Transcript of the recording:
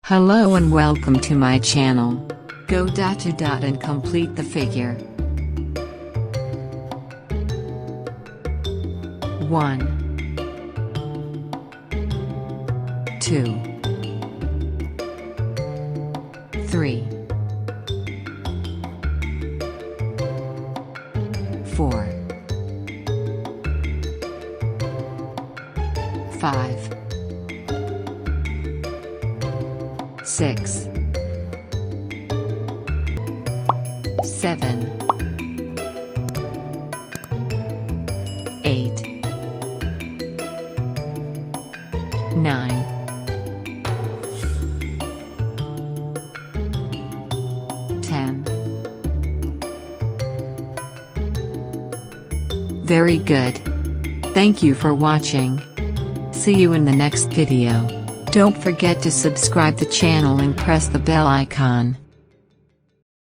Hello and welcome to my channel. Go dot to dot and complete the figure. 1 2 3 4 5 6 7 8 9 10. Very good. Thank you for watching. See you in the next video. Don't forget to subscribe the channel and press the bell icon.